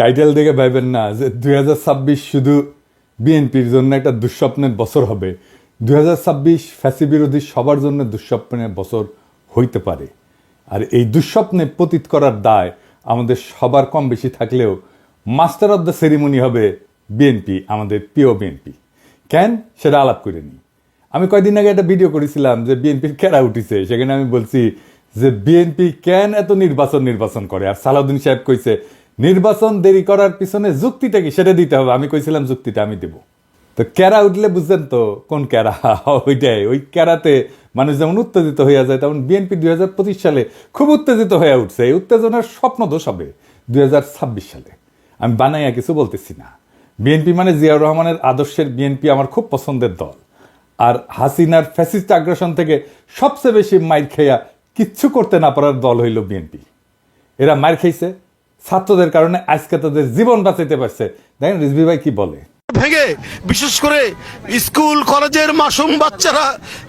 Title দেখে ভাইবেন না যে 2026 শুধু বিএনপির জন্য একটা দুঃস্বপ্নের বছর হবে। 2026 ফ্যাসি বিরোধী সবার জন্য দুঃস্বপ্নের বছর হইতে পারে। আর এই দুঃস্বপ্নে পতিত করার দায় আমাদের সবার কম বেশি থাকলেও মাস্টার অব দ্য সেরিমনি হবে বিএনপি, আমাদের প্রিয় বিএনপি। কেন সেটা আলাপ করে নিই। আমি কয়েকদিন আগে একটা ভিডিও করেছিলাম যে বিএনপির কেরা উঠিছে, সেখানে আমি বলছি যে বিএনপি কেন এত নির্বাচন করে। আর সালাউদ্দিন সাহেব কইছে নির্বাচন দেরি করার পিছনে যুক্তিটা কি সেটা দিতে হবে। আমি কইছিলাম যুক্তিটা আমি দেব। তো ক্যারা উঠলে বুঝলেন তো কোন ক্যারা, ওইটাই। ওই ক্যারাতে মানুষ যেমন উত্তেজিত হইয়া যায়, তেমন বিএনপি 2025 সালে খুব উত্তেজিত হয়ে উঠছে। এই উত্তেজনার স্বপ্ন দোষ হবে 2026 সালে। আমি বানাইয়া কিছু বলতেছি না। বিএনপি মানে জিয়াউর রহমানের আদর্শের বিএনপি আমার খুব পছন্দের দল। আর হাসিনার ফ্যাসিস্ট আগ্রাসন থেকে সবচেয়ে বেশি মাইর খেয়া কিচ্ছু করতে না পারার দল হইল বিএনপি। এরা মাইর খেয়েছে ছাত্রদের কারণে, আজকে তাদের জীবন বাঁচাইতে পারছে। দেখেন রিজভী ভাই কি বলে। ভেঙে বিশেষ করে স্কুল কলেজের মাসুম বাচ্চারা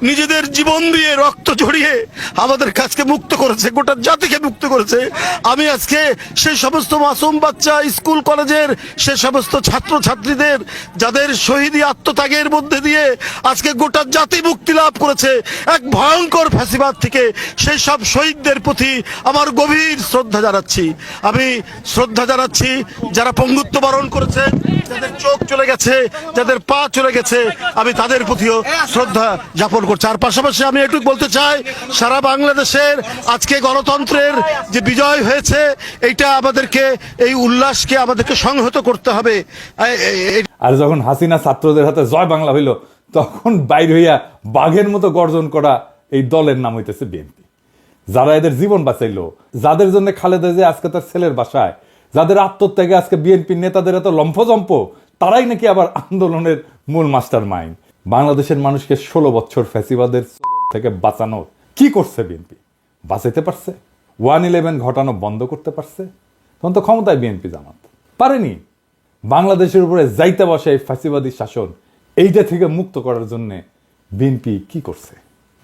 নিজেদের জীবন দিয়ে রক্ত ঝরিয়ে আমাদের কাছকে মুক্ত করেছে, গোটা জাতিকে মুক্ত করেছে। আমি আজকে সেই সমস্ত মাসুম বাচ্চা, স্কুল কলেজের সে সমস্ত ছাত্র ছাত্রীদের যাদের শহীদি আত্মত্যাগের মধ্যে দিয়ে আজকে গোটা জাতি মুক্তি লাভ করেছে এক ভয়ঙ্কর ফ্যাসিবাদ থেকে, সেই সব শহীদদের প্রতি আমার গভীর শ্রদ্ধা জানাচ্ছি। আমি শ্রদ্ধা জানাচ্ছি যারা পঙ্গুত্ব বরণ করেছে, যাদের চোখ চলে গেছে, যাদের পা চলে গেছে, আমি তাদের প্রতিও শ্রদ্ধা জ্ঞাপন করছি। আর পাশাপাশি আমি একটু বলতে চাই, সারা বাংলাদেশের আজকে গণতন্ত্রের যে বিজয় হয়েছে, এইটা আমাদেরকে, এই উল্লাসকে আমাদেরকে সংহত করতে হবে। আর যখন হাসিনা ছাত্রদের হাতে জয় বাংলা হইল, তখন বাইর হইয়া বাঘের মতো গর্জন করা এই দলের নাম হইতেছে বিএনপি। যারা এদের জীবন বাঁচাইলো, যাদের জন্য খালেদা জিয়া আজকে তার ছেলের বাসায়, যাদের আত্মত্যাগে আজকে বিএনপির নেতাদের এত লম্ফজম্প, তারাই নাকি আবার আন্দোলনের মূল মাস্টার মাইন্ড। বাংলাদেশের মানুষকে 16 বছর ফ্যাসিবাদের থেকে বাঁচানোর কি করছে বিএনপি? বাঁচাইতে পারছে? 1/11 ঘটানো বন্ধ করতে পারছে? তখন তো ক্ষমতায় বিএনপি জামাত পারেনি। বাংলাদেশের উপরে যাইতে বসে এই ফ্যাসিবাদী শাসন, এইটা থেকে মুক্ত করার জন্য বিএনপি কি করছে?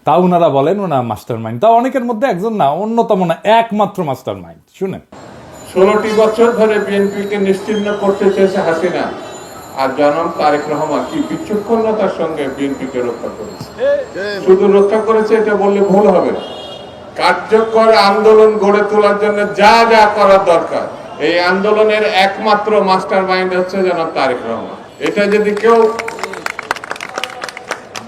তা ওনারা বলেন ওনা মাস্টার মাইন্ড। তা অনেকের মধ্যে একজন না, অন্যতম না, একমাত্র মাস্টার মাইন্ড। শুনেন, 16টি বছর ধরে বিএনপিকে নিশ্চিহ্ন করতে চেয়েছে হাসিনা, আর জনাব তারেক রহমান কি বিচক্ষণতার সঙ্গে বিএনপিকে রক্ষা করেছে। শুধু রক্ষা করেছে এটা বললে ভুল হবে। কার্যকর আন্দোলন গড়ে তোলার জন্য যা যা করার দরকার, এই আন্দোলনের একমাত্র মাস্টার মাইন্ড হচ্ছে জনাব তারেক রহমান। এটা যদি কেউ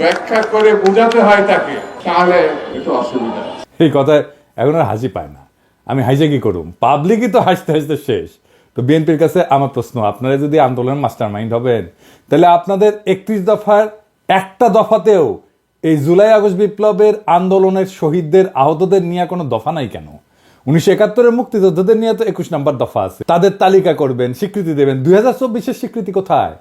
ব্যাখ্যা করে বোঝাতে হয় তাকে, তাহলে একটু অসুবিধা। এই কথায় এখন আর হাসি পায় না। আমি হাসে কি করুম? পাবলিকই তো হাসতে হাসতে শেষ। তো বিএনপির কাছে আমার প্রশ্ন, আপনারা যদি আন্দোলনের মাস্টার মাইন্ড হবেন, তাহলে আপনাদের 31 দফার একটা দফাতেও এই জুলাই আগস্ট বিপ্লবের আন্দোলনের শহীদদের আহতদের নিয়ে কোনো দফা নাই কেন? 1971-এর মুক্তিযোদ্ধাদের নিয়ে তো 21 নম্বর দফা আছে। তাদের তালিকা করবেন, স্বীকৃতি দেবেন। 2024-এর স্বীকৃতি কোথায়?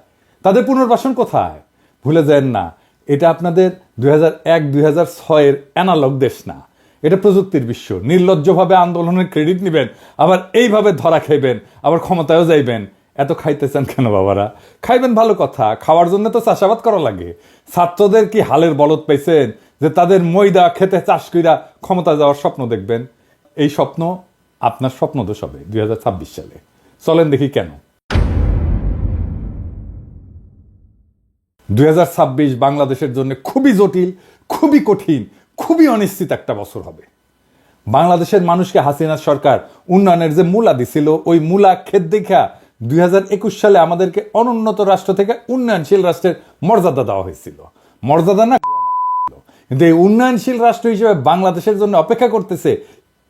তাদের পুনর্বাসন কোথায়? ভুলে যান না, এটা আপনাদের 2001-2006-এর অ্যানালগ দেশ না, এটা প্রযুক্তির বিশ্ব। নির্লজ্জভাবে আন্দোলনের ক্রেডিট নেবেন, আবার এইভাবে ধরা খাইবেন, আবার ক্ষমতায়ও যাইবেন। এত খাইতে চান কেন বাবারা? খাইবেন ভালো কথা, খাওয়ার জন্য তো চাষাবাদ করা লাগে। ছাত্রদের কি হালের বলদ পাইছেন যে তাদের ময়দা খেতে চাষ কইরা ক্ষমতা যাওয়ার স্বপ্ন দেখবেন? এই স্বপ্ন আপনার স্বপ্ন দোষ হবে 2026 সালে। চলেন দেখি কেন। 2026 বাংলাদেশের জন্য খুবই জটিল, খুবই কঠিন, খুবই অনিশ্চিত একটা বছর হবে। বাংলাদেশের মানুষকে হাসিনার সরকার উন্নয়নের যে মূলা দিছিল, ওই মূলা খেত দেখা 2021 সালে আমাদেরকে অনুন্নত রাষ্ট্র থেকে উন্নয়নশীল রাষ্ট্রের মর্যাদা দেওয়া হয়েছিল। মর্যাদা না, কিন্তু এই উন্নয়নশীল রাষ্ট্র হিসেবে বাংলাদেশের জন্য অপেক্ষা করতেছে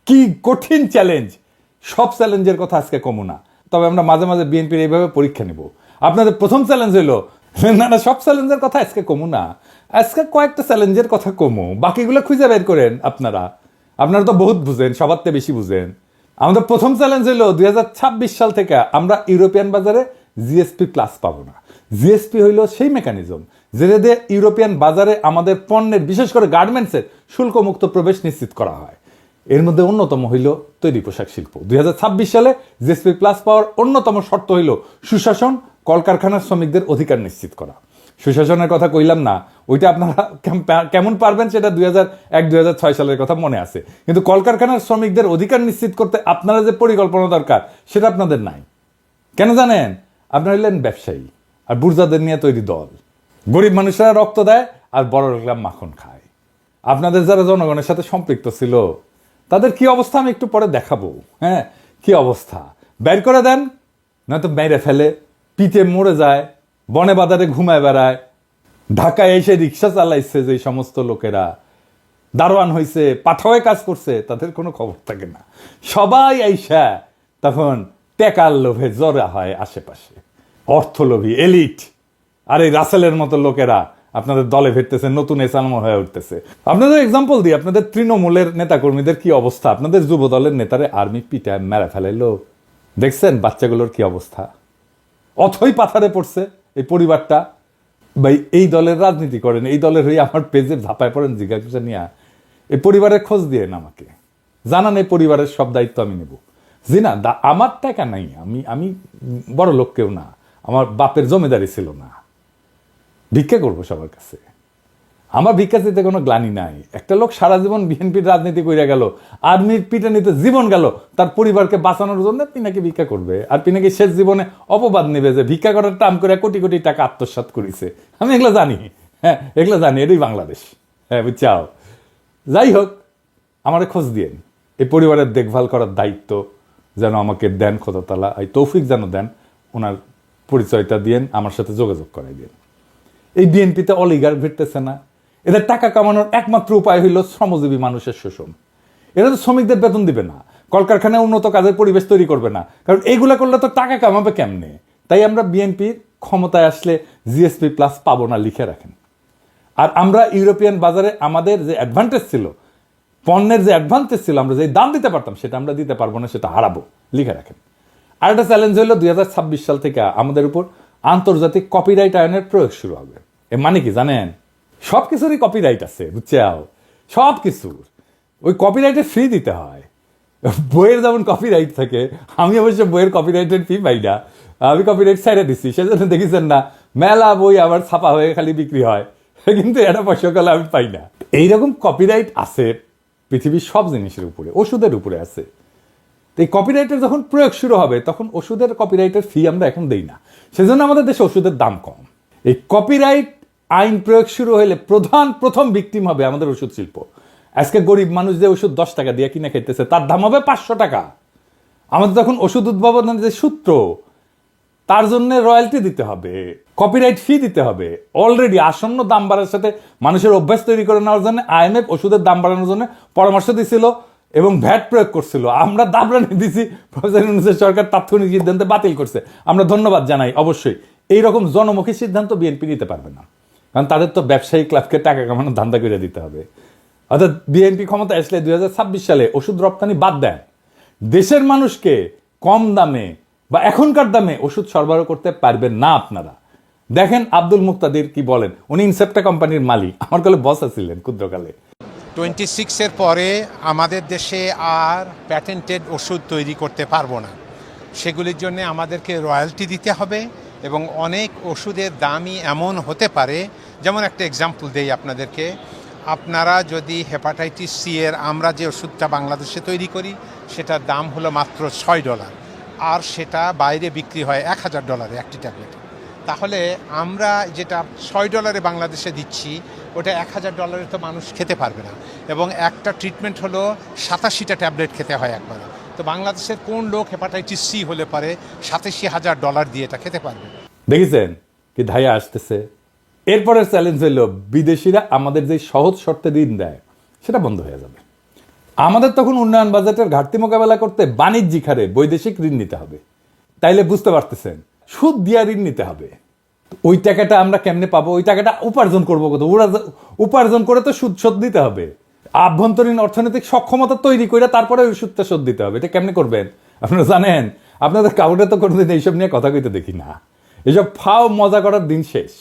কি কঠিন চ্যালেঞ্জ। সব চ্যালেঞ্জের কথা আজকে কমু না, তবে আমরা মাঝে মাঝে বিএনপির এইভাবে পরীক্ষা নিব। আপনাদের প্রথম চ্যালেঞ্জ হইলো না, সব চ্যালেঞ্জের কথা আজকে কমু না, আজকে কয়েকটা চ্যালেঞ্জের কথা কমু, বাকিগুলো খুঁজে বের করেন। আপনারা তো বহুত বুঝেন, সবার থেকে বেশি বুঝেন। আমাদের প্রথম চ্যালেঞ্জ হলো 2026 সাল থেকে আমরা ইউরোপিয়ান বাজারে জিএসপি প্লাস পাবো না। জিএসপি হইলো সেই মেকানিজম যেটা দিয়ে ইউরোপিয়ান বাজারে আমাদের পণ্যের, বিশেষ করে গার্মেন্টসের শুল্কমুক্ত প্রবেশ নিশ্চিত করা হয়। এর মধ্যে অন্যতম হইল তৈরি পোশাক শিল্প। 2026 সালে জিএসপি প্লাস পাওয়ার অন্যতম শর্ত হইল সুশাসন, কলকারখানার শ্রমিকদের অধিকার নিশ্চিত করা। সুশাসনের কথা কইলাম না, ওইটা আপনারা কেমন পারবেন সেটা 2001-2006 সালের কথা মনে আছে, কিন্তু কলকারখানার শ্রমিকদের অধিকার নিশ্চিত করতে আপনারা যে পরিকল্পনা দরকার সেটা আপনাদের নাই। কেন জানেন? আপনারা হইলেন ব্যবসায়ী আর বুর্জাদের নিয়ে তৈরি দল। গরিব মানুষরা রক্ত দেয় আর বড় লোকরা মাখন খায়। আপনাদের যারা জনগণের সাথে সম্পৃক্ত ছিল তাদের কি অবস্থা আমি একটু পরে দেখাবো। হ্যাঁ, কি অবস্থা, বের করে দেন, নয়তো মেরে ফেলে, পিঠে মরে যায়, বনে বাজারে ঘুমায় বেড়ায়। ঢাকায় এসে রিক্সা চালাইছে যে সমস্ত লোকেরা, দারোয়ান হয়েছে, পাঠাওয়ে কাজ করছে, তাদের কোনো খবর থাকে না। সবাই আইসা তখন টেকার লোভে জড়া হয় আশেপাশে, অর্থলোভী এলিট। আর এই রাসেলের মতো লোকেরা আপনাদের দলে ফিরতেছে, নতুন এসালম হয়ে উঠতেছে। আপনাদের এক্সাম্পল দিই, আপনাদের তৃণমূলের নেতাকর্মীদের কি অবস্থা, আপনাদের যুব দলের নেতারে আর্মি পিটায় মেরে ফেলাইলো, দেখছেন বাচ্চাগুলোর কি অবস্থা। অথই পাথারে পড়ছে এই পরিবারটা। ভাই, এই দলের রাজনীতি করেন, এই দলের হয়ে আমার পেজে ঝাঁপায় পড়েন জিজ্ঞাসা নিয়ে, এই পরিবারের খোঁজ দিয়ে আমাকে জানান, এই পরিবারের সব দায়িত্ব আমি নেব। জি না, আমার টাকা নাই, আমি বড় লোক কেউ না, আমার বাপের জমিদারি ছিল না, ভিক্ষা করবো সবার কাছে, আমার ভিক্ষা দিতে কোনো গ্লানি নাই। একটা লোক সারা জীবন বিএনপির রাজনীতি করে গেল, আর্মির পিটানিতে জীবন গেল, তার পরিবারকে বাঁচানোর জন্য পিনাকি ভিক্ষা করবে, আর পিনাকি শেষ জীবনে অপবাদ নেবে যে ভিক্ষা করার টাম করে কোটি কোটি টাকা আত্মসাৎ করেছে। আমি এগুলো জানি, হ্যাঁ এগুলো জানি, এটাই বাংলাদেশ। হ্যাঁ বুঝছাও। যাই হোক, আমারে খোঁজ দিয়েন, এই পরিবারের দেখভাল করার দায়িত্ব যেন আমাকে দেন খোদা তাআলা, এই তৌফিক যেন দেন, ওনার পরিচয়টা দিয়েন, আমার সাথে যোগাযোগ করাই দিন। এই বিএনপিতে অলিগার ভিড়তেছে না, এদের টাকা কামানোর একমাত্র উপায় হইল শ্রমজীবী মানুষের শোষণ। এরা তো শ্রমিকদের বেতন দিবে না, কলকারখানায় উন্নত কাজের পরিবেশ তৈরি করবে না, কারণ এইগুলা করলে তো টাকা কামাবে কেমনে। তাই আমরা বিএনপির ক্ষমতায় আসলে জিএসপি প্লাস পাবো না, লিখে রাখেন। আর আমরা ইউরোপিয়ান বাজারে আমাদের যে অ্যাডভান্টেজ ছিল, পণ্যের যে অ্যাডভান্টেজ ছিল, আমরা যে দাম দিতে পারতাম সেটা আমরা দিতে পারবো না, সেটা হারাবো, লিখে রাখেন। আর একটা চ্যালেঞ্জ হলো 2026 সাল থেকে আমাদের উপর আন্তর্জাতিক কপিরাইট আইনের প্রয়োগ শুরু হবে। এ মানে কি জানেন? সব কিছুরই কপিরাইট আছে, বুঝছাও, সব কিছুর। ওই কপিরাইটের ফি দিতে হয়। বইয়ের যেমন কপিরাইট থাকে, আমি অবশ্য বইয়ের কপিরাইটের ফি পাই না, আমি কপিরাইট ছেড়ে দিচ্ছি। সেজন্য দেখেছেন না মেলা বই আবার ছাপা হয়ে খালি বিক্রি হয়, কিন্তু এটা পয়সাকালে আমি পাই না। এইরকম কপিরাইট আছে পৃথিবীর সব জিনিসের উপরে, ওষুধের উপরে আছে। এই কপিরাইটের যখন প্রয়োগ শুরু হবে তখন ওষুধের কপিরাইটের ফি আমরা এখন দেই না, সেজন্য আমাদের দেশে ওষুধের দাম কম। এই কপিরাইট আইন প্রয়োগ শুরু হলে প্রথম ভিকটিম হবে আমাদের ওষুধ শিল্প। আজকে গরিব মানুষ যে ওষুধ 10 টাকা দিয়ে কিনে খাইতেছে, তার দাম হবে 500 টাকা। আমাদের তখন ওষুধ উদ্ভাবনের যে সূত্র, তার জন্য রয়্যালটি দিতে হবে, কপিরাইট ফি দিতে হবে। অলরেডি আসন্ন দাম বাড়ার সাথে মানুষের অভ্যাস তৈরি করে নেওয়ার জন্য আইএমএফ ওষুধের দাম বাড়ানোর জন্য পরামর্শ দিছিল এবং ভ্যাট প্রয়োগ করছিল। আমরা দাবরানি দিছি, প্রফেসর ইউনূসের সরকার তাৎক্ষণিক সিদ্ধান্তে বাতিল করছে। আমরা ধন্যবাদ জানাই। অবশ্যই এইরকম জনমুখী সিদ্ধান্ত বিএনপি নিতে পারবে না, কারণ তাদের তো ব্যবসায়ী ক্লাবকে টাকা কামানোর ধান্দা করে দিতে হবে। অর্থাৎ বিএনপি ক্ষমতা আসলে 2026 সালে ওষুধ রপ্তানি বাদ দেন, দেশের মানুষকে কম দামে বা এখনকার দামে ওষুধ সরবরাহ করতে পারবেন না আপনারা। দেখেন আব্দুল মুক্তাদির কি বলেন, উনি ইনসেপ্টা কোম্পানির মালিক, আমার কালে বস ছিলেন ক্ষুদ্রকালে। 26-এর পরে আমাদের দেশে আর প্যাটেন্টেড ওষুধ তৈরি করতে পারবো না। সেগুলির জন্য আমাদেরকে রয়্যালটি দিতে হবে এবং অনেক ওষুধের দামই এমন হতে পারে, যেমন একটা এক্সাম্পল দেই আপনাদেরকে। আপনারা যদি হেপাটাইটিস সি এর আমরা যে ওষুধটা বাংলাদেশে তৈরি করি সেটার দাম হলো মাত্র $6, আর সেটা বাইরে বিক্রি হয় $1000 একটি ট্যাবলেট। তাহলে আমরা যেটা $6 বাংলাদেশে দিচ্ছি, ওটা $1000 তো মানুষ খেতে পারবে না, এবং একটা ট্রিটমেন্ট হলো 87টা ট্যাবলেট খেতে হয় একবার। তো বাংলাদেশের কোন লোক হেপাটাইটিস সি হলে পারে $87,000 দিয়ে এটা খেতে পারবে? দেখেছেন কি ধাইয়া আসতেছে। এরপরের চ্যালেঞ্জ হইল বিদেশিরা আমাদের যে সহজ শর্তে ঋণ দেয় সেটা বন্ধ হয়ে যাবে। আমাদের তখন উন্নয়ন বাজেটের ঘাটতি মোকাবেলা করতে বাণিজ্যিক হারে বৈদেশিক ঋণ নিতে হবে। তাইলে বুঝতে পারতেছেন, সুদ দিয়া ঋণ নিতে হবে। ওই টাকাটা আমরা কেমনে পাবো? ওই টাকাটা উপার্জন করবো কত? উপার্জন করে তো সুদ শোধ দিতে হবে। আভ্যন্তরীণ অর্থনৈতিক সক্ষমতা তৈরি করে তারপরে ওই সুদটা শোধ দিতে হবে। এটা কেমনে করবেন আপনারা জানেন? আপনাদের কাউকে তো কোনোদিন এইসব নিয়ে কথা কইতে দেখি না। এইসব ফাও মজা করার দিন শেষ।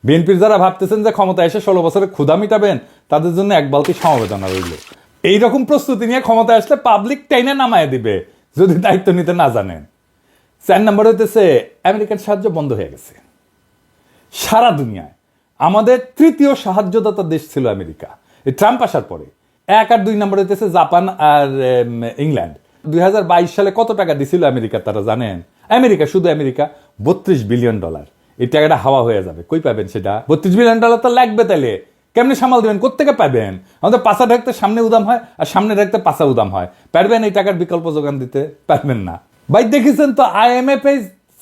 বিএনপির যারা ভাবতেছেন যে ক্ষমতা এসে 16 বছরে ক্ষুধা মিটাবেন, তাদের জন্য এক বালতি সমবেদনা রইল। এইরকম প্রস্তুতি নিয়ে ক্ষমতা আসলে পাবলিক টাইনে নামায় দিবে যদি দায়িত্ব নিতে না জানেন। 4 নম্বর হইতেছে আমেরিকার সাহায্য বন্ধ হয়ে গেছে। সারা দুনিয়ায় আমাদের তৃতীয় সাহায্যদাতা দেশ ছিল আমেরিকা এই ট্রাম্প আসার পরে। 1 আর 2 নম্বর হইতেছে জাপান আর ইংল্যান্ড। 2022 সালে কত টাকা দিছিল আমেরিকা তারা জানেন? আমেরিকা, শুধু আমেরিকা $32 বিলিয়ন। এই টাকাটা হাওয়া হয়ে যাবে, কই পাবেন সেটা? $32 বিলিয়ন তো লাগবে, তাহলে কেমনে সামাল দেবেন, কোত্থেকে পাবেন? আমাদের পাশা ঢাকতে সামনে উদাম হয়, আর সামনে ঢাকতে পাশা উদাম হয়। পারবেন এই টাকার বিকল্প যোগান দিতে? পারবেন না ভাই। দেখেছেন তো IMF এই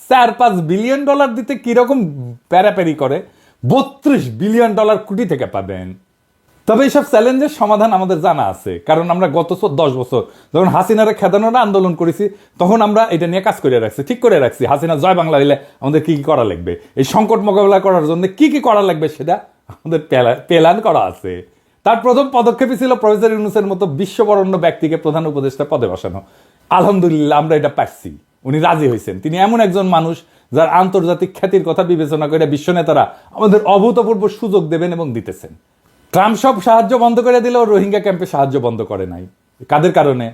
$4-5 বিলিয়ন দিতে কিরকম প্যারাপ্যারি করে। $32 বিলিয়ন কোটি থেকে পাবেন। তবে এইসব চ্যালেঞ্জের সমাধান আমাদের জানা আছে, কারণ আমরা গত 10 বছর যখন হাসিনারে খেদানোর আন্দোলন করেছি, তখন আমরা এটা নিয়ে কাজ করে রাখছি, ঠিক করে রাখছি। হাসিনা জয় বাংলা হইলে আমাদের কি কি করা লাগবে, এই সংকট মোকাবেলা করার জন্য কি কি করা লাগবে, সেটা আমাদের প্ল্যান করা আছে। তার প্রথম পদক্ষেপই ছিল প্রফেসর ইউনূসের মতো বিশ্ববরণ্য ব্যক্তিকে প্রধান উপদেষ্টা পদে বসানো। আলহামদুলিল্লাহ আমরা এটা পারছি, উনি রাজি হয়েছেন। তিনি এমন একজন মানুষ যার আন্তর্জাতিক খ্যাতির কথা বিবেচনা করে বিশ্ব নেতারা আমাদের অভূতপূর্ব সুযোগ দেবেন এবং দিতেছেন। ট্রাম্প সব সাহায্য বন্ধ করে দিলেও রোহিঙ্গা ক্যাম্পে সাহায্য বন্ধ করে নাই। কাদের কারণে?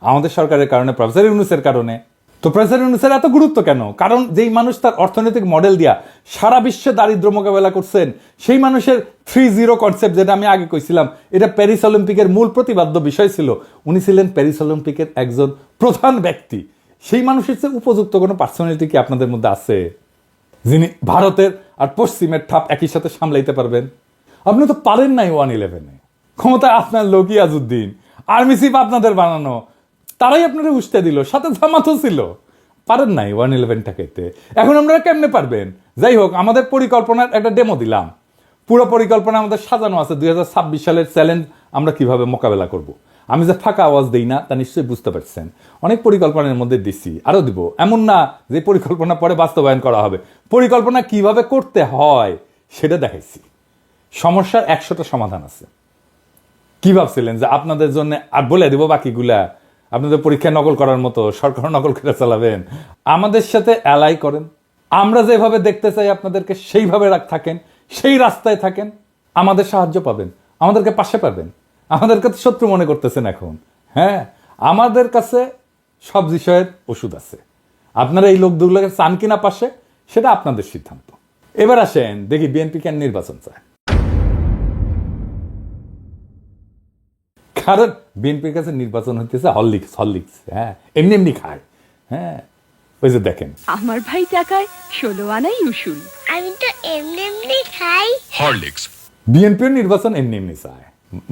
আমাদের সরকারের কারণে, প্রফেসর ইউনূসের কারণে। তো প্রফেসর ইউনূসের এত গুরুত্ব কেন? কারণ যেই মানুষ তার অর্থনৈতিক মডেল দিয়া সারা বিশ্বে দারিদ্র মোকাবেলা করছেন, সেই মানুষের 3-0 কনসেপ্ট, যেটা আমি আগে কইছিলাম, এটা প্যারিস অলিম্পিকের মূল প্রতিপাদ্য বিষয় ছিল। উনি ছিলেন প্যারিস অলিম্পিকের একজন প্রধান ব্যক্তি। সেই মানুষের চেয়ে উপযুক্ত কোনো পার্সোনালিটি কি আপনাদের মধ্যে আছে, যিনি ভারতের আর পশ্চিমের ঠাপ একই সাথে সামলাইতে পারবেন? আপনি তো পারেন নাই 1-11-এ। ক্ষমতায় আপনার লোক ইয়াজউদ্দিন, আর্মি চিফ আপনাদের বানানো, তারাই আপনারা উস্তে দিল, সাথে জামাতও ছিল। পারেন নাই 1-11টাকে। এখন আমরা কেমনে পারবেন? যাই হোক, আমাদের পরিকল্পনার একটা ডেমো দিলাম। পুরো পরিকল্পনা আমাদের সাজানো আছে। 2026 সালের চ্যালেঞ্জ আমরা কিভাবে মোকাবেলা করব। আমি যে ফাঁকা আওয়াজ দিই না তা নিশ্চয়ই বুঝতে পারছেন। অনেক পরিকল্পনার মধ্যে দিচ্ছি, আরো দিব। এমন না যে পরিকল্পনা পরে বাস্তবায়ন করা হবে। পরিকল্পনা কিভাবে করতে হয় সেটা দেখাইছি। সমস্যার 100টা সমাধান আছে। কি ভাবছিলেন যে আপনাদের জন্য আর বলে দিব বাকিগুলা? আপনাদের পরীক্ষা নকল করার মতো সরকার নকল করে চালাবেন? আমাদের সাথে অ্যালাই করেন। আমরা যেভাবে দেখতে চাই আপনাদেরকে সেইভাবে থাকেন, সেই রাস্তায় থাকেন, আমাদের সাহায্য পাবেন, আমাদেরকে পাশে পাবেন। আমাদেরকে তো শত্রু মনে করতেছেন এখন। হ্যাঁ, আমাদের কাছে সব বিষয়ের ওষুধ আছে। আপনারা এই লোকগুলোকে চান কিনা পাশে, সেটা আপনাদের সিদ্ধান্ত। এবার আসেন দেখি বিএনপি কেন নির্বাচন চায়। কারণ বিএনপির কাছে নির্বাচন হইতেছে হরলিক্স। হ্যাঁ, এমনি এমনি খায়। হ্যাঁ, ওই যে দেখেন, আমার ভাই টাকায় 16 আনাই উসুল। আমি তো এমনি এমনি খাই হরলিক্স। বিএনপির নির্বাচন এমনি এমনি চায়,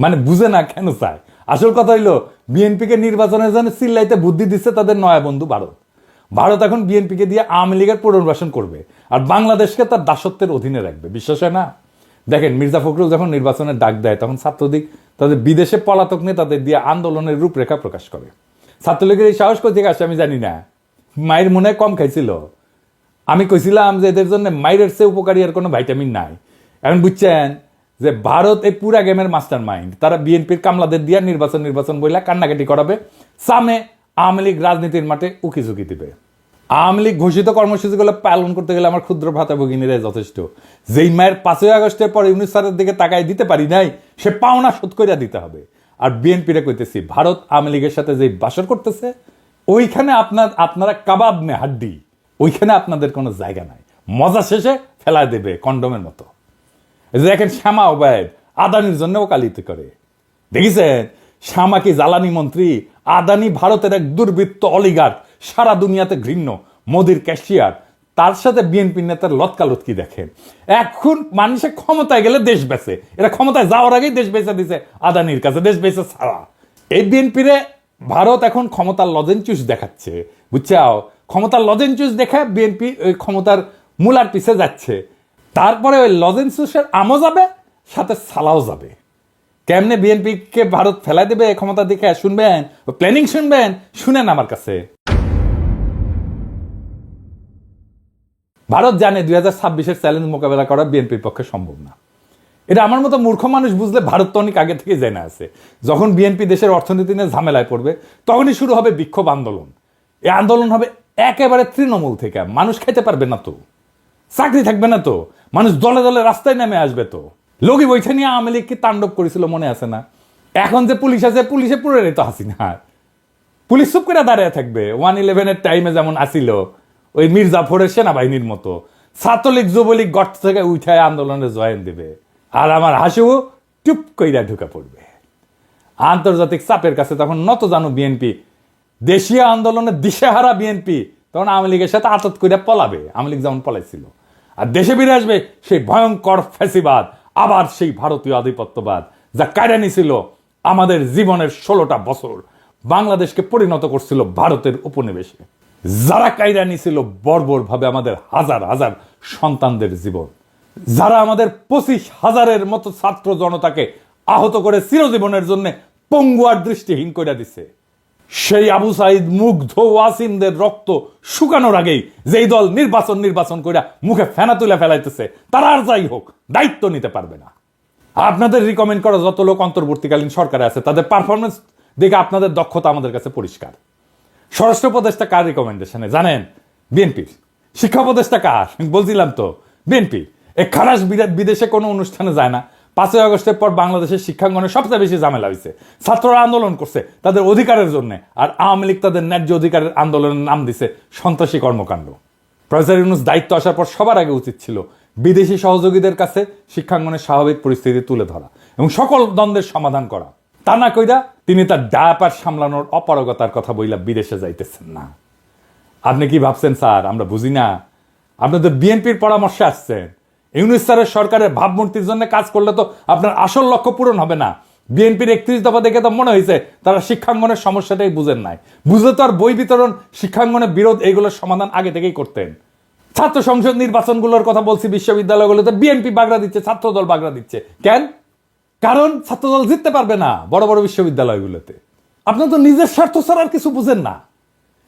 মানে বুঝে না কেন চায়। আসল কথা হইলো বিএনপিকে নির্বাচনের জন্য চিল্লাইতে বুদ্ধি দিচ্ছে তাদের নয়া বন্ধু ভারত। ভারত এখন বিএনপিকে দিয়ে আওয়ামী লীগের পুনর্বাসন করবে আর বাংলাদেশকে তার দাসত্বের অধীনে রাখবে। বিশ্বাস হয় না? দেখেন, মির্জা ফখরুল যখন নির্বাচনের ডাক দেয়, তখন ছাত্রলীগ তাদের বিদেশে পলাতক নেতাদের দিয়ে আন্দোলনের রূপরেখা প্রকাশ করে। ছাত্রলীগের এই সাহস কোথা থেকে আসে আমি জানি না। মায়ের মনে কম খাইছিল। আমি কইছিলাম যে এদের জন্য মায়ের চেয়ে উপকারী আর কোনো ভাইটামিন নাই। এখন বুঝছেন যে ভারত এই পুরা গেমের মাস্টার মাইন্ড। তারা বিএনপির কামলাদের দিয়ে নির্বাচন বইলা কান্নাকাটি করাবে, সামনে আওয়ামী লীগ রাজনীতির মাঠে উকি ঝুঁকি দিবে। আওয়ামী লীগ ঘোষিত কর্মসূচিগুলো পালন করতে গেলে আমার ক্ষুদ্র ভাতা ভগিনীরাই যথেষ্ট। যেই মায়ের 5ই আগস্টের পরে ইউনূস স্যারের দিকে তাকায় দিতে পারি নাই, সে পাওনা শোধ করে দিতে হবে। আর বিএনপিরে কইতেছি, ভারত আওয়ামী লীগের সাথে যে বাসর করতেছে, ওইখানে আপনারা কাবাব মে হাড্ডি, ওইখানে আপনাদের কোনো জায়গা নাই। মজা শেষে ফেলা দেবে কন্ডমের মতো। দেখেন, শ্যামা ওবায়দ আদানির জন্য ওকালতি করে। দেখেছেন, শ্যামা কি জ্বালানি মন্ত্রী? আদানি ভারতের এক দুর্বৃত্ত অলিগার্ক, সারা দুনিয়াতে ঘৃণ্য, মোদির ক্যাশিয়ার। তার সাথে বিএনপি নেতার লতকালতকি দেখেন। এখন মানুষের ক্ষমতায় গেলে দেশ বেচে, এরা ক্ষমতায় যাওয়ার আগেই দেশ বেচে দিছে আদানির কাছে, দেশ বেচে ছাড়া। এই বিএনপিরে ভারত এখন ক্ষমতার লজেনচুস দেখাচ্ছে, বুঝছাও? ক্ষমতার লজেনচুস দেখে বিএনপি ওই ক্ষমতার মূলার পিছে যাচ্ছে। তারপরে ওই লজেনচুসের আমও যাবে, সাথে সালাও যাবে। কেমনে বিএনপিকে ভারত ফেলাই দেবে ক্ষমতা দেখে শুনবেন, প্ল্যানিং শুনবেন, শুনেন আমার কাছে। ভারত জানে 2026-এর চ্যালেঞ্জ মোকাবেলা করা বিএনপির পক্ষে সম্ভব না। এটা আমার মতো মূর্খ মানুষ বুঝলে ভারত তো অনেক আগে থেকে জেনে আছে। যখন বিএনপি দেশের অর্থনীতি নিয়ে ঝামেলায় পড়বে, তখনই শুরু হবে বিক্ষোভ আন্দোলন। এই আন্দোলন হবে একেবারে তৃণমূল থেকে। মানুষ খাইতে পারবে না তো, চাকরি থাকবে না তো, মানুষ দলে দলে রাস্তায় নেমে আসবে তো। লগি বৈঠা নিয়ে আওয়ামী লীগ কি তাণ্ডব করেছিল মনে আছে না? এখন যে পুলিশ আছে, পুলিশে পুরো তো হাসিনা। পুলিশ চুপ করে দাঁড়িয়ে থাকবে। 1-11-এর টাইমে যেমন আসিল ওই মির্জাফরের সেনাবাহিনীর মতো। ছাত্রলীগ যুবলীগ গর্ত থেকে উঠায় আন্দোলনে জয়েন দেবে, আর আমার হাসিও টুপ কইরা ঢুকা পড়বে। আন্তর্জাতিক চাপের কাছে তখন নত জানো বিএনপি, দেশীয় আন্দোলনে দিশেহারা বিএনপি তখন আওয়ামী লীগের সাথে আতত করে পলাবে, আওয়ামী লীগ যেমন পলাইছিল। আর দেশে ফিরে আসবে সেই ভয়ঙ্কর ফ্যাসিবাদ, আবার সেই ভারতীয় আধিপত্যবাদ, যা কায়রা নিছিল আমাদের জীবনের 16টা বছর, বাংলাদেশকে পরিণত করছিল ভারতের উপনিবেশে। যারা কায়রা নিছিল বর্বরভাবে আমাদের হাজার হাজার সন্তানদের জীবন, যারা আমাদের 25,000-এর মতো ছাত্র জনতাকে আহত করে চিরজীবনের জন্য পঙ্গুয়ার দৃষ্টিহীন করে দিছে, সেই আবু সাইদ মুগ্ধ ওয়াসিমদের রক্ত শুকানোর আগেই যেই দল নির্বাচন করে মুখে ফেনা তুলে ফেলাইতেছে, তারা আর যাই হোক দায়িত্ব নিতে পারবে না। আপনাদের রিকমেন্ড করা যত লোক অন্তর্বর্তীকালীন সরকারে আছে, তাদের পারফরমেন্স দেখে আপনাদের দক্ষতা আমাদের কাছে পরিষ্কার। স্বরাষ্ট্র উপদেষ্টা কার রিকমেন্ডেশনে জানেন? বিএনপির। শিক্ষা উপদেষ্টা কার? বলছিলাম তো, বিএনপি। এই খারাস বিদেশে কোনো অনুষ্ঠানে যায় না। 5ই আগস্টের পর বাংলাদেশের শিক্ষাঙ্গনে সবচেয়ে বেশি ঝামেলা হয়েছে। ছাত্ররা আন্দোলন করছে তাদের অধিকারের জন্য, আর আওয়ামী লীগ তাদের ন্যায্য অধিকারের আন্দোলনের নাম দিছে সন্ত্রাসী কর্মকাণ্ড। প্রফেসর ইউনূস দায়িত্ব আসার পর সবার আগে উচিত ছিল বিদেশি সহযোগীদের কাছে শিক্ষাঙ্গনের স্বাভাবিক পরিস্থিতি তুলে ধরা এবং সকল দ্বন্দ্বের সমাধান করা। তা না কইরা তিনি তার ডায়াপার সামলানোর অপারগতার কথা বইলা বিদেশে যাইতেছেন না। আপনি কি ভাবছেন স্যার আমরা বুঝি না? আপনাদের বিএনপির পরামর্শে আসছেন। ইউনূস স্যারের সরকারের ভাবমূর্তির জন্য কাজ করলে তো আপনার আসল লক্ষ্য পূরণ হবে না। বিএনপির 31 দফা দেখে তো মনে হয়েছে তারা শিক্ষাঙ্গনের সমস্যাটাই বুঝেন নাই। বুঝে তো আর বই বিতরণ, শিক্ষাঙ্গনের বিরোধ, এইগুলোর সমাধান আগে থেকেই করতেন। ছাত্র সংসদ নির্বাচনগুলোর কথা বলছি, বিশ্ববিদ্যালয়গুলোতে বিএনপি বাগড়া দিচ্ছে, ছাত্রদল বাগড়া দিচ্ছে। কেন? কারণ ছাত্রদল জিততে পারবে না বড় বড় বিশ্ববিদ্যালয়গুলোতে। আপনার তো নিজের স্বার্থ ছাড়া আর কিছু বুঝেন না।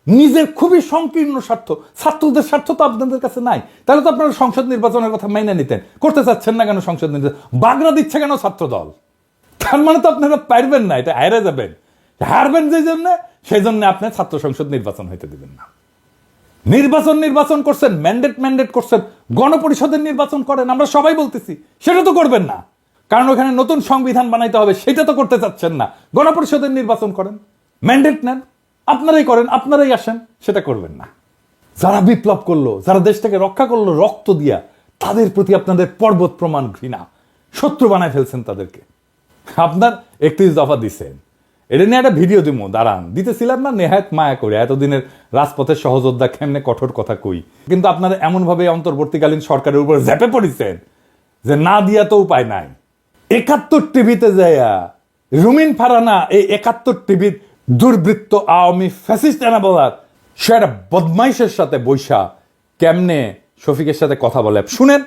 নিজের খুবই সংকীর্ণ স্বার্থ, ছাত্রদের স্বার্থ তো আপনাদের কাছে নাই। তাহলে তো আপনারা সংসদ নির্বাচনের কথা মাইনে নিতেন। করতে চাচ্ছেন না কেন সংসদ নির্বাচন? বাগড়া দিচ্ছে কেন ছাত্রদল? তার মানে তো আপনারা পারবেন না, এটা হারে যাবেন। হারবেন যে জন্য, সেই জন্য আপনি ছাত্র সংসদ নির্বাচন হইতে দিবেন না। নির্বাচন করছেন, ম্যান্ডেট করছেন, গণপরিষদের নির্বাচন করেন, আমরা সবাই বলতেছি। সেটা তো করবেন না, কারণ ওখানে নতুন সংবিধান বানাইতে হবে, সেটা তো করতে চাচ্ছেন না। গণপরিষদের নির্বাচন করেন, ম্যান্ডেট নেন, আপনারাই করেন, আপনারাই আসেন, সেটা করবেন না। যারা বিপ্লব করলো, যারা দেশটাকে রক্ষা করলো রক্ত দিয়া, তাদের প্রতি আপনাদের পর্বত প্রমাণ ঘৃণা, শত্রু বানায় ফেলছেন তাদেরকে। আপনার 31 দফা দিচ্ছেন, এটা নিয়ে একটা ভিডিও দিব, দাঁড়ান। দিতেছিলাম না নেহায়েত মায়া করে, এতদিনের রাজপথের সহযোদ্ধা কেমনে কঠোর কথা কই। কিন্তু আপনারা এমনভাবে অন্তর্বর্তীকালীন সরকারের উপর ঝেপে পড়েছেন যে না দিয়া তো উপায় নাই। 71 টিভিতে যাইয়া রুমিন ফারানা এই 71 টিভির দুর্বৃত্ত আওয়ামী ফ্যাসিস্ট এনা বলার, সে একটা বদমাইশের সাথে বৈশা কেমনে শফিকের সাথে কথা বলে শুনেন।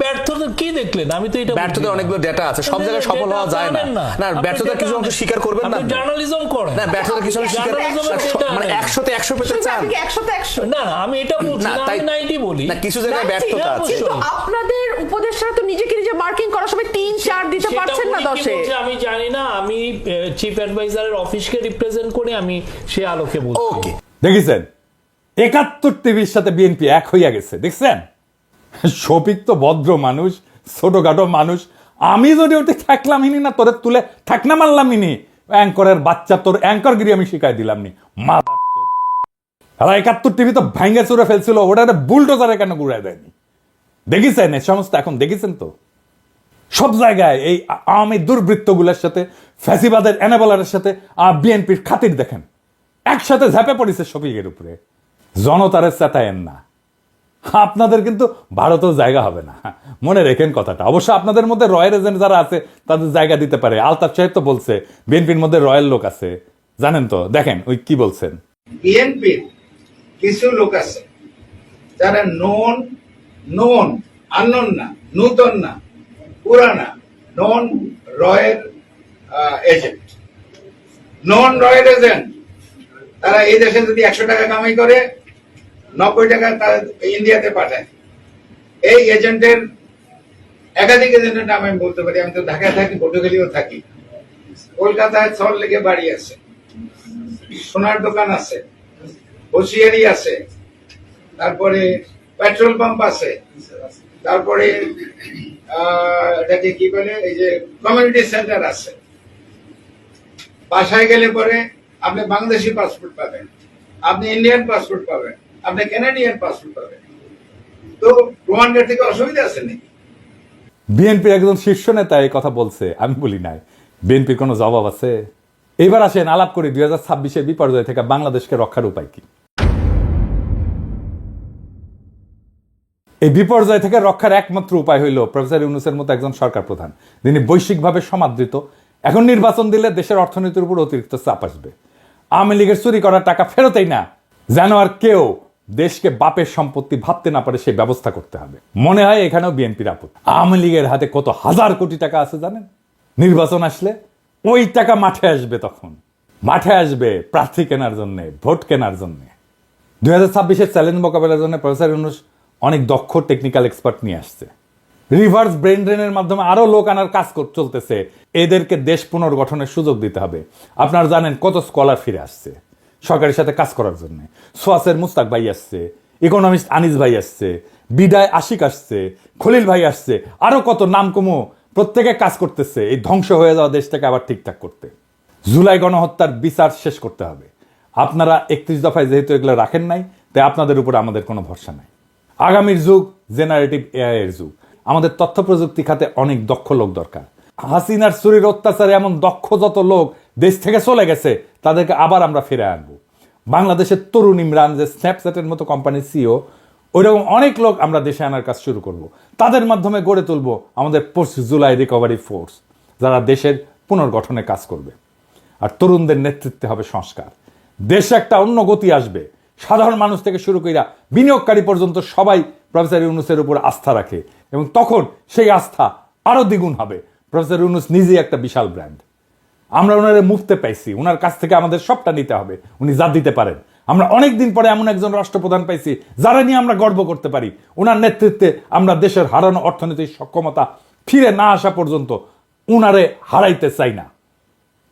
ব্যর্থতা কি দেখলেন? আমি তো এটা ব্যর্থতার অনেকগুলো ডেটা আছে, সব জায়গায় সফল হওয়া যায় না। না, ব্যর্থতার কিছু অংশ স্বীকার করবেন না। জার্নালিজম করেন না, ব্যর্থতার কিছু অংশ স্বীকার, মানে 100-তে 100 পেতে চান। না, আমি এটা বলছি না, আমি 90 বলি না, কিছু জায়গায় ব্যর্থতা আছে। কিন্তু আপনাদের উপদেষ্টারা তো নিজেকে নিজে মার্কিং করার সময় 3-4 দিতে পারছেন না 10-এ। আমি জানি না, আমি চিফ অ্যাডভাইজারের অফিসকে রিপ্রেজেন্ট করে আমি সে আলোকে বলছি। ওকে, দেখেছেন 71 টিভির সাথে বিএনপি এক হইয়া গেছে, দেখছেন? শফিক তো ভদ্র মানুষ, ছোটখাটো মানুষ। আমি যদি ওটা থাকলামই না, তোরে তুলে থাকনা মারলামই নি। অ্যাঙ্করের বাচ্চা, তোর অ্যাঙ্করগিরি আমি শিখাই দিলাম নি। 71 টিভি তো ভাঙ্গে চুরে ফেলছিল, ওটা বুলডোজারে কেন ঘুরাই দেয়নি? দেখেছেন এই সমস্ত? এখন দেখেছেন তো সব জায়গায় এই আওয়ামী দুর্বৃত্তগুলোর সাথে, ফ্যাসিবাদের এনাবেলারের সাথে বিএনপির খাতির দেখেন, একসাথে ঝাঁপে পড়েছে শফিকের উপরে। জনতারে চেতায়েন না, আপনাদের কিন্তু ভারতেও জায়গা হবে না, মনে রেখেন কথাটা। অবশ্য আপনাদের মধ্যে রয়্যাল এজেন্ট যারা আছে তাদের জায়গা দিতে পারে। আলতাফ সাহেব তো বলছে বিএনপির মধ্যে রয়্যাল লোক আছে, জানেন তো? দেখেন ওই কি বলছেন। বিএনপির কিছু লোক আছে যারা নন আননোন না, নূতন না, পুরানা, নন রয়্যাল এজেন্ট। নন রয়্যাল এজেন্ট তারা এই দেশে যদি 100 টাকা কামাই করে 90 টাকা তারা ইন্ডিয়াতে পাঠায়। এই এজেন্টের একাধিক এজেন্টের নাম আমি বলতে পারি। আমি তো ঢাকায় থাকি, পটুয়াখালীও থাকি, কলকাতায় সল্ট লেকে বাড়ি আছে, সোনার দোকান আছে, হোশিয়ারি আছে, তারপরে পেট্রোল পাম্প আছে, তারপরে এটাকে কি বলে, এই যে কমিউনিটি সেন্টার আছে। বাসায় গেলে পরে আপনি বাংলাদেশি পাসপোর্ট পাবেন, আপনি ইন্ডিয়ান পাসপোর্ট পাবেন, আপনি কানাডিয়ান পাসপোর্ট পাবেন। তো প্রমাণের থেকে অসুবিধা আছে নাকি? বিএনপির একজন শীর্ষ নেতা এই কথা বলছে, আমি বলি নাই। বিএনপির কোনো জবাব আছে? এবার আসেন আলাপ করি 2026-এর বিপর্যয় থেকে বাংলাদেশকে রক্ষার উপায় কি। এই বিপর্যয় থেকে রক্ষার একমাত্র উপায় হইল প্রফেসর ইউনূসের মতো একজন সরকার প্রধান, যিনি বৈশ্বিকভাবে সমাদৃত। এখন নির্বাচন দিলে দেশের অর্থনীতির উপর অতিরিক্ত চাপ আসবে। আওয়ামী লীগের চুরি করা টাকা ফেরতেই না, যেন আর কেউ দেশকে বাপের সম্পত্তি ভাবতে না পারে সেই ব্যবস্থা করতে হবে। মনে হয় এখানেও বিএনপির আপদ। আওয়ামী লীগের হাতে কত হাজার কোটি টাকা আছে জানেন? নির্বাচন আসলে ওই টাকা মাঠে আসবে, তখন মাঠে আসবে প্রার্থী কেনার জন্য, ভোট কেনার জন্য। 2026-এর চ্যালেঞ্জ মোকাবেলার জন্য প্রফেসর ইউনূস অনেক দক্ষ টেকনিক্যাল এক্সপার্ট নিয়ে আসছে। রিভার্স ব্রেন ড্রেনের মাধ্যমে আরো লোক আনার কাজ চলতেছে। এদেরকে দেশ পুনর্গঠনের সুযোগ দিতে হবে। আপনারা জানেন কত স্কলার ফিরে আসছে সরকারের সাথে কাজ করার জন্য। সোয়াসের মুস্তাক ভাই আসছে, ইকোনমিস্ট আনিস ভাই আসছে, বিদায় আশিক আসছে, খলিল ভাই আসছে, আরো কত নাম কমো প্রত্যেকে কাজ করতেছে এই ধ্বংস হয়ে যাওয়া দেশটাকে আবার ঠিকঠাক করতে। জুলাই গণহত্যার বিচার শেষ করতে হবে। আপনারা 31 দফায় যেহেতু এগুলো রাখেন নাই, তাই আপনাদের উপর আমাদের কোনো ভরসা নাই। আগামীর যুগ জেনারেটিভ এআই এর যুগ। আমাদের তথ্য প্রযুক্তি খাতে অনেক দক্ষ লোক দরকার। হাসিনার চুরির অত্যাচারে এমন দক্ষ যত লোক দেশ থেকে চলে গেছে, তাদেরকে আবার আমরা ফিরে আনবো। বাংলাদেশের তরুণ ইমরান, যে স্ন্যাপচ্যাটের মতো কোম্পানির সিও, ওইরকম অনেক লোক আমরা দেশে আনার কাজ শুরু করব। তাদের মাধ্যমে গড়ে তুলব আমাদের পোস্ট জুলাই রিকভারি ফোর্স, যারা দেশের পুনর্গঠনে কাজ করবে। আর তরুণদের নেতৃত্বে হবে সংস্কার। দেশে একটা অন্য গতি আসবে। সাধারণ মানুষ থেকে শুরু কইরা বিনিয়োগকারী পর্যন্ত সবাই প্রফেসর ইউনূসের উপর আস্থা রাখে, এবং তখন সেই আস্থা আরো দ্বিগুণ হবে। প্রফেসর ইউনূস নিজেই একটা বিশাল ব্র্যান্ড। আমরা ওনারে মুফতে পাইছি, ওনার কাছ থেকে আমাদের সবটা নিতে হবে। উনি যা দিতে পারেন। আমরা অনেক দিন পরে এমন একজন রাষ্ট্রপ্রধান পাইছি যারা নিয়ে আমরা গর্ব করতে পারি। ওনার নেতৃত্বে আমরা দেশের হারানো অর্থনৈতিক সক্ষমতা ফিরে না আসা পর্যন্ত উনারে হারাইতে চাই না।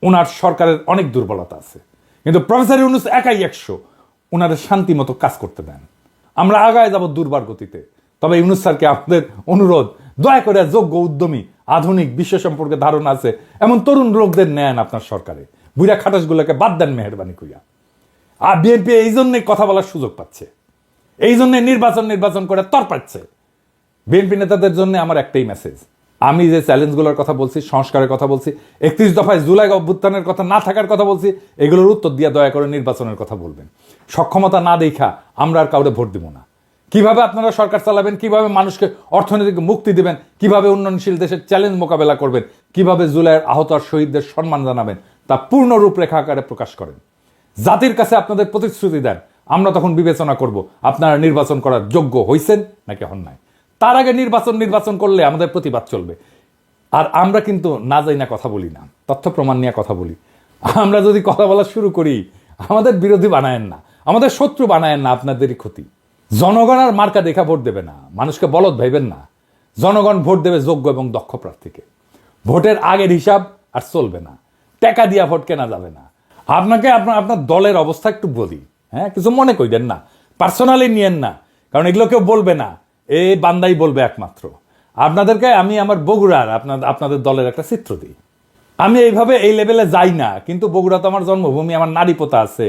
ওনার সরকারের অনেক দুর্বলতা আছে, কিন্তু প্রফেসর ইউনূস একাই 100। ওনারে শান্তি মতো কাজ করতে দেন। আমরা আগায় যাব দুর্বার গতিতে। তবে ইউনূস স্যারকে আপনাদের অনুরোধ, দয়া করে যোগ্য, উদ্যমী, আধুনিক, বিশ্ব সম্পর্কে ধারণা আছে এমন তরুণ লোকদের নেন আপনার সরকারে। বুড়া খাটাসগুলোকে বাদ দেন মেহরবানি করিয়া। আর বিএনপি এই জন্যই কথা বলার সুযোগ পাচ্ছে, এই জন্য নির্বাচন করে তর পাচ্ছে। বিএনপি নেতাদের জন্য আমার একটাই মেসেজ। আমি যে চ্যালেঞ্জগুলোর কথা বলছি, সংস্কারের কথা বলছি, 31 দফায় জুলাই অভ্যুত্থানের কথা না থাকার কথা বলছি, এগুলোর উত্তর দিয়ে দয়া করে নির্বাচনের কথা বলবেন। সক্ষমতা না দেখা আমরা আর কাউরে ভোট দিব না। কিভাবে আপনারা সরকার চালাবেন, কিভাবে মানুষকে অর্থনৈতিক মুক্তি দিবেন, কিভাবে উন্নয়নশীল দেশের চ্যালেঞ্জ মোকাবেলা করবেন, কিভাবে জুলাইয়ের আহত আর শহীদদের সম্মান জানাবেন, তা পূর্ণ রূপরেখা আকারে প্রকাশ করেন। জাতির কাছে আপনাদের প্রতিশ্রুতি দেন। আমরা তখন বিবেচনা করব আপনারা নির্বাচন করার যোগ্য হইছেন নাকি হন নাই। তার আগে নির্বাচন করলে আমাদের প্রতিবাদ চলবে। আর আমরা কিন্তু না যাই না কথা বলি না, তথ্য প্রমাণ নিয়ে কথা বলি। আমরা যদি কথা বলা শুরু করি, আমাদের বিরোধী বানায়েন না, আমাদের শত্রু বানায়েন না, আপনাদেরই ক্ষতি। জনগণ আর মার্কা দেখা ভোট দেবে না, মানুষকে বলদ ভাইবেন না। জনগণ ভোট দেবে যোগ্য এবং দক্ষ প্রার্থীকে। ভোটের আগের হিসাব আর চলবে না, টাকা দিয়া ভোট কেনা যাবে না। আপনাকে আপনার দলের অবস্থা একটু বলি, হ্যাঁ, কিছু মনে করেন না, পার্সোনালি নিয়েন না, কারণ এগুলো কেউ বলবে না, এই বান্দাই বলবে একমাত্র। আপনাদেরকে আমি আমার বগুড়ার আপনাদের দলের একটা চিত্র দিই। আমি এইভাবে এই লেভেলে যাই না, কিন্তু বগুড়া তো আমার জন্মভূমি, আমার নারী পোতা আছে।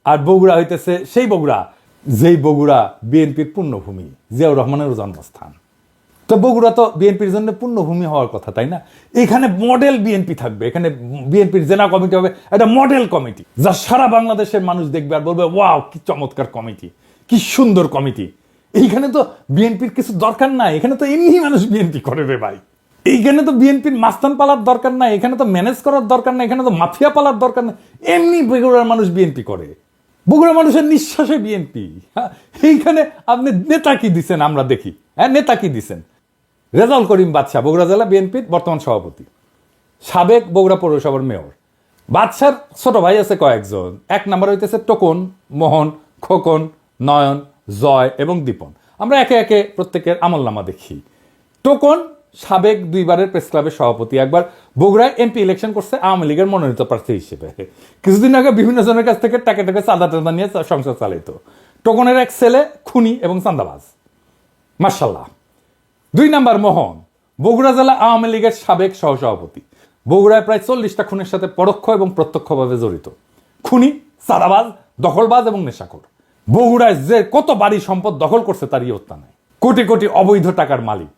আর বগুড়া হইতেছে সেই বগুড়া, যেই বগুড়া বিএনপির পুণ্যভূমি, জিয়াউর রহমানের জন্মস্থান। তো বগুড়া তো বিএনপির জন্য পুণ্যভূমি হওয়ার কথা, তাই না? এখানে মডেল বিএনপি থাকবে, এখানে বিএনপির জেলা কমিটি হবে, একটা মডেল কমিটি, যা সারা বাংলাদেশের মানুষ দেখবে আর বলবে ওয়াও কি চমৎকার কমিটি, কি সুন্দর কমিটি। এইখানে তো বিএনপির কিছু দরকার নাই, এখানে তো এমনি মানুষ বিএনপি করে রে ভাই। এইখানে তো বিএনপির মাস্তান পালার দরকার নাই, এখানে তো ম্যানেজ করার দরকার নাই, এখানে তো মাফিয়া পালার দরকার নাই। এমনি বগুড়ার মানুষ বিএনপি করে, বগুড়া মানুষের নিঃশ্বাসে বিএনপি। এইখানে আপনি নেতা কি দিচ্ছেন আমরা দেখি, হ্যাঁ, নেতা কি দিচ্ছেন? রেজাউল করিম বাদশা, বগুড়া জেলা বিএনপির বর্তমান সভাপতি, সাবেক বগুড়া পৌরসভার মেয়র। বাদশার ছোট ভাই আছে কয়েকজন। 1 নম্বর হইতেছে টোকন, মোহন, খোকন, নয়ন, জয় এবং দীপন। আমরা একে একে প্রত্যেকের আমলনামা দেখি। টোকন সাবেক 2 বারের প্রেস ক্লাবের সভাপতি, একবার বগুড়ায় এমপি ইলেকশন করছে আওয়ামী লীগের মনোনীত প্রার্থী হিসেবে। কিছুদিন আগে বিভিন্ন জনের কাছ থেকে টাকা চাঁদা নিয়ে সংসার চালাইত। টোকনের এক ছেলে খুনি এবং চাঁদাবাজ, মার্শাল্লাহ। 2 নম্বর মোহন, বগুড়া জেলা আওয়ামী লীগের সাবেক সহসভাপতি। বগুড়ায় প্রায় 40টা খুনের সাথে পরোক্ষ এবং প্রত্যক্ষভাবে জড়িত। খুনি, চাঁদাবাজ, দখলবাজ এবং নেশাখোর। বগুড়ায় যে কত বাড়ি সম্পদ দখল করছে তার ইয়ত্তা নাই। কোটি কোটি অবৈধ টাকার মালিক।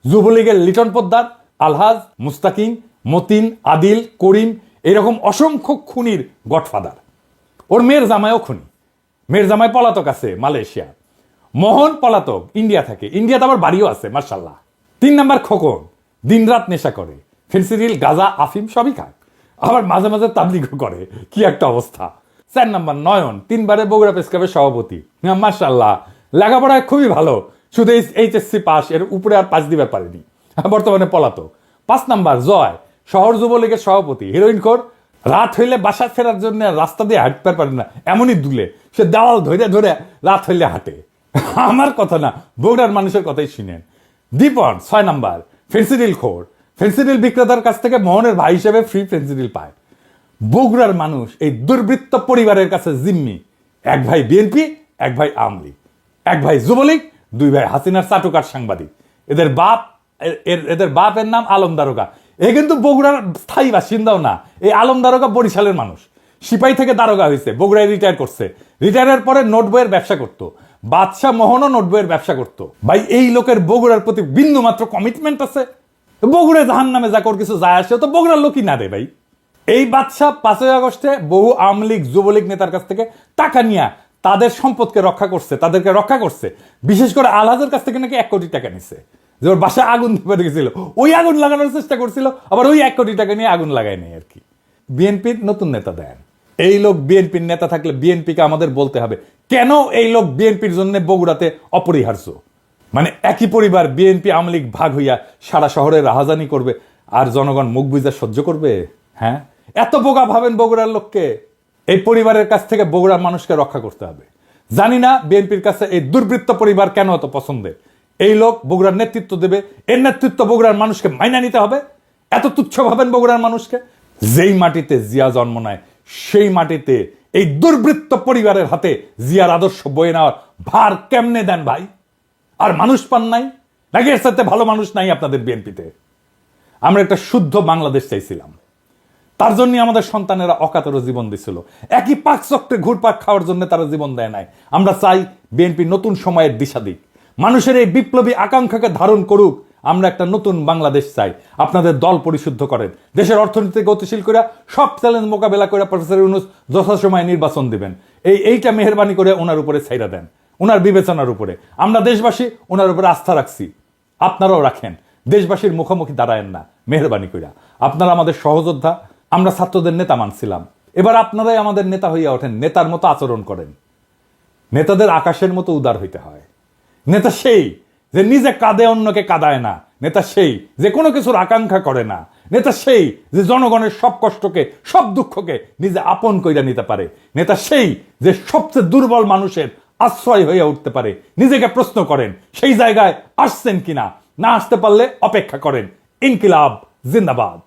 যুবলীগের লিটন পোদ্দার, আলহাজ, মুস্তাকিম, মতিন, আদিল, করিম, এরকম অসংখ্য খুনির গডফাদার। ওর মেয়ের জামাইও খুনি, মেয়ের জামাই পলাতক আছে মালয়েশিয়া। মোহন পলাতক, ইন্ডিয়া থাকে, ইন্ডিয়াতে আবার বাড়িও আছে মার্শাল্লাহ। 3 নাম্বার খোকন, দিনরাত নেশা করে, ফেন্সিডিল, গাঁজা, আফিম সবই খায়, আবার মাঝে মাঝে তাবলিগও করে, কি একটা অবস্থা। 4 নাম্বার নয়ন, 3 বারে বগুড়া প্রেস ক্লাবের সভাপতি, মার্শাল্লাহ, লেখাপড়ায় খুবই ভালো, শুধু এইচএসসি পাস, এর উপরে আর পাস দিবার পারেনি, বর্তমানে পলাতক। 5 নাম্বার জয়, শহর যুবলীগের সভাপতি, হিরোইন খোর, রাত হইলে বাসা ফেরার জন্য রাস্তা দিয়ে হাঁটতে পারে না, এমনই দুলে, সে দেওয়াল ধরে ধরে রাত হইলে হাঁটে। আমার কথা না, বগুড়ার মানুষের কথাই শুনেন। দীপন 6 নাম্বার, ফেন্সিডিল খোর, ফেন্সিডিল বিক্রেতার কাছ থেকে মোহনের ভাই হিসেবে ফ্রি ফেন্সিডিল পায়। বগুড়ার মানুষ এই দুর্বৃত্ত পরিবারের কাছে জিম্মি, এক ভাই বিএনপি, এক ভাই আওয়ামী লীগ, এক ভাই যুবলীগ, 2 ভাই হাসিনার চাটুকার সাংবাদিক। এদের বাপের নাম আলম দারোগা। এ কিন্তু বগুড়ার স্থায়ী বাসিন্দাও না, এই আলম দারোগা বরিশালের মানুষ, সিপাহী থেকে দারোগা হয়েছে, বগুড়ায় রিটায়ার করছে, রিটায়ারের পরে নোট বইয়ের ব্যবসা করতো, বাদশাহ মোহনও নোট বইয়ের ব্যবসা করতো। ভাই এই লোকের বগুড়ার প্রতি বিন্দু মাত্র কমিটমেন্ট আছে? বগুড়ায় জাহান নামে যা কর কিছু যায় আসে, তো বগুড়ার লোকই না রে ভাই। এই বাদশাহ 5ই আগস্টে বহু আওয়ামী লীগ যুবলীগ নেতার কাছ থেকে টাকা নিয়ে তাদের সম্পদকে রক্ষা করছে, তাদেরকে রক্ষা করছে। বিশেষ করে আলহাজের কাছ থেকে নাকি 1 কোটি টাকা নিছে, যে ওর বাসায় আগুন ধরে গেছিল, ওই আগুন লাগানোর চেষ্টা করছিল, আবার ওই 1 কোটি টাকা নিয়ে আগুন লাগায় নেই আর কি। বিএনপির নতুন নেতা দেন, এই লোক বিএনপির নেতা থাকলে বিএনপিকে আমাদের বলতে হবে কেন এই লোক বিএনপির জন্য বগুড়াতে অপরিহার্য। মানে একই পরিবার বিএনপি আওয়ামী লীগ ভাগ হইয়া সারা শহরে রাহাজানি করবে, আর জনগণ মুখ বুঝা সহ্য করবে? হ্যাঁ, এত বোকা ভাবেন বগুড়ার লোককে? এই পরিবারের কাছ থেকে বগুড়ার মানুষকে রক্ষা করতে হবে। জানি না বিএনপির কাছে এই দুর্বৃত্ত পরিবার কেন এত পছন্দের। এই লোক বগুড়ার নেতৃত্ব দেবে, এর নেতৃত্ব বগুড়ার মানুষকে মাইনা নিতে হবে। এত তুচ্ছ ভাবেন বগুড়ার মানুষকে? যেই মাটিতে জিয়া জন্ম নেয় সেই মাটিতে এই দুর্বৃত্ত পরিবারের হাতে জিয়ার আদর্শ বয়ে নেওয়ার ভার কেমনে দেন ভাই? আর মানুষ পান নাই নাকি? এর সাথে ভালো মানুষ নাই আপনাদের বিএনপিতে? আমরা একটা শুদ্ধ বাংলাদেশ চাইছিলাম, তার জন্য আমাদের সন্তানেরা অকাতরে জীবন দিছিল, একই পাক চক্রে ঘুরপাক খাওয়ার জন্য তারা জীবন দেয় নাই। আমরা চাই বিএনপি নতুন সময়ের দিশা দিক, মানুষের এই বিপ্লবী আকাঙ্ক্ষাকে ধারণ করুক। আমরা একটা নতুন বাংলাদেশ চাই। আপনাদের দল পরিশুদ্ধ করেন, দেশের অর্থনীতি গতিশীল করে সব চ্যালেঞ্জ মোকাবেলা করে প্রফেসর ইউনূস যথাসময়ে নির্বাচন দিবেন। এইটা মেহেরবানি করে ওনার উপরে ছাইরা দেন, ওনার বিবেচনার উপরে। আমরা দেশবাসী ওনার উপরে আস্থা রাখছি, আপনারাও রাখেন। দেশবাসীর মুখোমুখি দাঁড়ায়েন না মেহেরবানি কইরা। আপনারা আমাদের সহযোদ্ধা, আমরা ছাত্রদের নেতা মানছিলাম, এবার আপনারাই আমাদের নেতা হইয়া ওঠেন, নেতার মতো আচরণ করেন। নেতাদের আকাশের মতো উদার হইতে হয়। নেতা সেই যে নিজে কাঁদে অন্যকে কাঁদায় না, নেতা সেই যে কোনো কিছুর আকাঙ্ক্ষা করে না, নেতা সেই যে জনগণের সব কষ্টকে সব দুঃখকে নিজে আপন কইরা নিতে পারে, নেতা সেই যে সবচেয়ে দুর্বল মানুষের আশ্রয় হয়ে উঠতে পারে। নিজেকে প্রশ্ন করেন সেই জায়গায় আসছেন কিনা, না আসতে পারলে অপেক্ষা করেন। ইনকিলাব জিন্দাবাদ।